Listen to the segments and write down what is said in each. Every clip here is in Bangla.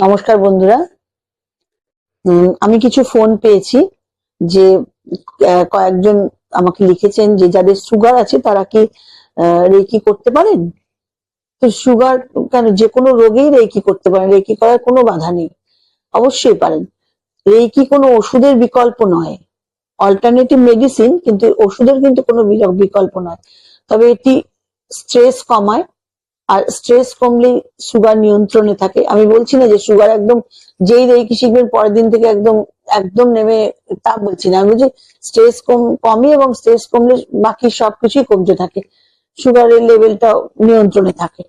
নমস্কার বন্ধুরা। আমি কিছু ফোন পেয়েছি যে কয়েকজন আমাকে লিখেছেন যে যাদের সুগার আছে তারা কি রেকি করতে পারেন। তো সুগার কেন, যে কোনো রোগেই রেকি করতে পারেন, রেকি করার কোনো বাধা নেই, অবশ্যই পারেন। রেকি কোনো ওষুধের বিকল্প নয়, অল্টারনেটিভ মেডিসিন, কিন্তু ওষুধের কিন্তু কোনো বিকল্প নয়। তবে এটি স্ট্রেস কমায়, আর স্ট্রেস কমলে সুগার নিয়ন্ত্রণে থাকে। আমি বলছি না যে সুগার একদম যেই রেকি শিখবেন পরের দিন থেকে একদম একদম নেমে, তা বলছি না। আমি বলছি স্ট্রেস কমে, এবং স্ট্রেস কমলে বাকি সবকিছুই কমতে থাকে, সুগারের লেভেলটা নিয়ন্ত্রণে থাকে।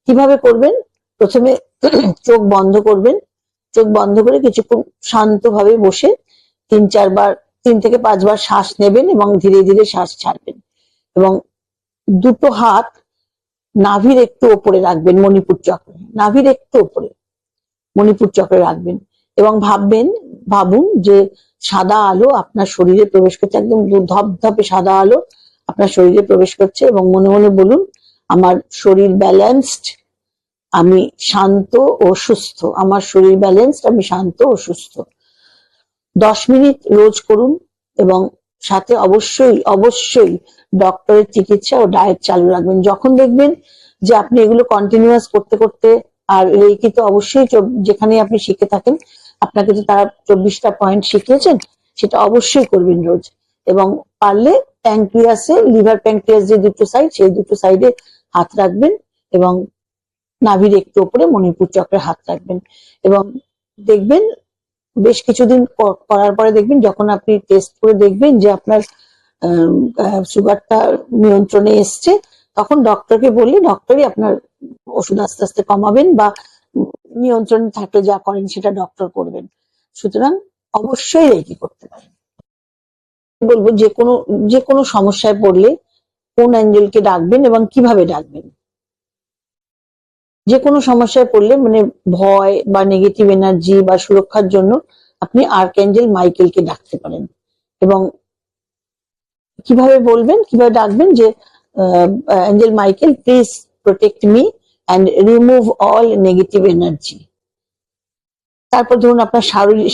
কিভাবে করবেন? প্রথমে চোখ বন্ধ করবেন। চোখ বন্ধ করে কিছুক্ষণ শান্তভাবে বসে 3-4 বার, 3 থেকে 5 বার শ্বাস নেবেন এবং ধীরে ধীরে শ্বাস ছাড়বেন। এবং দুটো হাত নাভির একটু ওপরে রাখবেন, মণিপুর চক্রে, নাভির একটু ওপরে মণিপুর চক্রে রাখবেন। এবং ভাবুন যে সাদা আলো আপনার শরীরে প্রবেশ করছে, একদম ধপধপে সাদা আলো আপনার শরীরে প্রবেশ করছে, এবং মনে মনে বলুন, আমার শরীর ব্যালেন্সড, আমি শান্ত ও সুস্থ, আমার শরীর ব্যালেন্সড, আমি শান্ত ও সুস্থ। 10 মিনিট রোজ করুন, এবং সাথে অবশ্যই অবশ্যই ডক্টরের চিকিৎসা ও ডায়েট চালু রাখবেন। যখন দেখবেন যে আপনি এগুলো কন্টিনিউয়াস করতে করতে, আর রেকি তো অবশ্যই যেখানে আপনি শিখে থাকেন, আপনাকে তো তারা 24টা পয়েন্ট শিখিয়েছেন, সেটা অবশ্যই করবেন রোজ। এবং পারলে প্যাঙ্ক্রিয়াসে, লিভার প্যাঙ্ক্রিয়াস যে দুটো সাইড, সেই দুটো সাইডে হাত রাখবেন, এবং নাভির একটু উপরে মণিপুর চক্রে হাত রাখবেন। এবং দেখবেন বেশ কিছুদিন করার পরে দেখবেন, যখন আপনি টেস্ট করে দেখবেন যে আপনার সুগারটা নিয়ন্ত্রণে এসছে, তখন ডক্টরকে বললে ডক্টরই আপনার ওষুধ আস্তে আস্তে কমাবেন, বা নিয়ন্ত্রণে থাকলে যা করেন সেটা ডক্টর করবেন। সুতরাং অবশ্যই রেকি করতে পারেন। বলবো যে কোনো সমস্যায় পড়লে কোন অ্যাঞ্জেলকে ডাকবেন এবং কিভাবে ডাকবেন। যে কোনো সমস্যায় পড়লে, মানে ভয় বা নেগেটিভ এনার্জি বা সুরক্ষার জন্য, আপনি আর্কঅ্যাঞ্জেল মাইকেলকে ডাকতে পারেন। এবং কিভাবে বলবেন, কিভাবে ডাকবেন যে Angel Michael, please protect me and remove all negative energy. তারপর ধরুন আপনার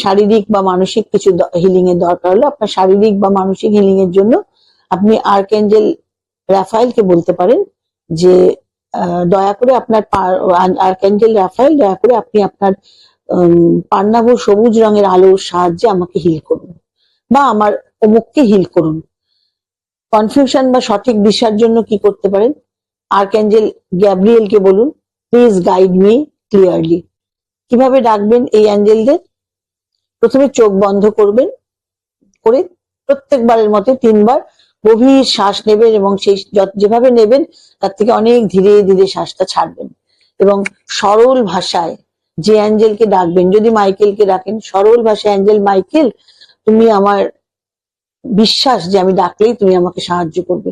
শারীরিক বা মানসিক কিছু হিলিং এর দরকার হলো, আপনার শারীরিক বা মানসিক হিলিং এর জন্য আপনি আর্কঅ্যাঞ্জেল রাফায়েলকে বলতে পারেন যে দয়া করে আপনার আর্কঅ্যাঞ্জেল রাফায়েল, দয়া করে আপনি আপনার পান্নাভ সবুজ রঙের আলোর সাহায্যে আমাকে হিল করুন, বা আমার অমুককে হিল করুন। কনফিউশন বা সঠিক দিশার জন্য কি করতে পারেন? আর্কঅ্যাঞ্জেল গ্যাব্রিয়েলকে বলুন, প্লিজ গাইড মি ক্লিয়ারলি। কিভাবে ডাকবেন এই অ্যাঞ্জেলদের? প্রথমে চোখ বন্ধ করবেন, করে প্রত্যেকবারের মতো 3 বার গভীর শ্বাস নেবেন, এবং সেই যেভাবে নেবেন তার থেকে অনেক ধীরে ধীরে শ্বাসটা ছাড়বেন। এবং সরল ভাষায় যে অ্যাঞ্জেলকে ডাকবেন, যদি মাইকেলকে ডাকেন, সরল ভাষায়, অ্যাঞ্জেল মাইকেল, তুমি আমার বিশ্বাস যে আমি ডাকলেই তুমি আমাকে সাহায্য করবে,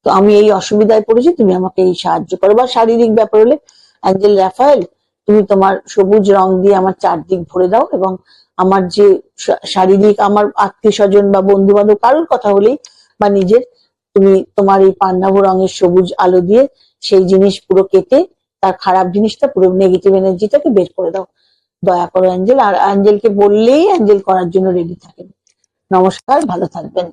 তো আমি এই অসুবিধায় পড়েছি, তুমি আমাকে এই সাহায্য করো। বা শারীরিক ব্যাপার হলে, অ্যাঞ্জেল রাফায়েল, তুমি তোমার সবুজ রং দিয়ে আমার চারদিক ভরে দাও, এবং আমার যে শারীরিক, আমার আত্মীয় স্বজন বা বন্ধু বান্ধব কারোর কথা হলেই, বা নিজের, তুমি তোমার এই পান্নাভ রঙের সবুজ আলো দিয়ে সেই জিনিস পুরো কেটে, তার খারাপ জিনিসটা, পুরো নেগেটিভ এনার্জিটাকে বের করে দাও, দয়া করো অ্যাঞ্জেল। আর অ্যাঞ্জেলকে বললেই অ্যাঞ্জেল করার জন্য রেডি থাকেন। নমস্কার, ভালো থাকবেন।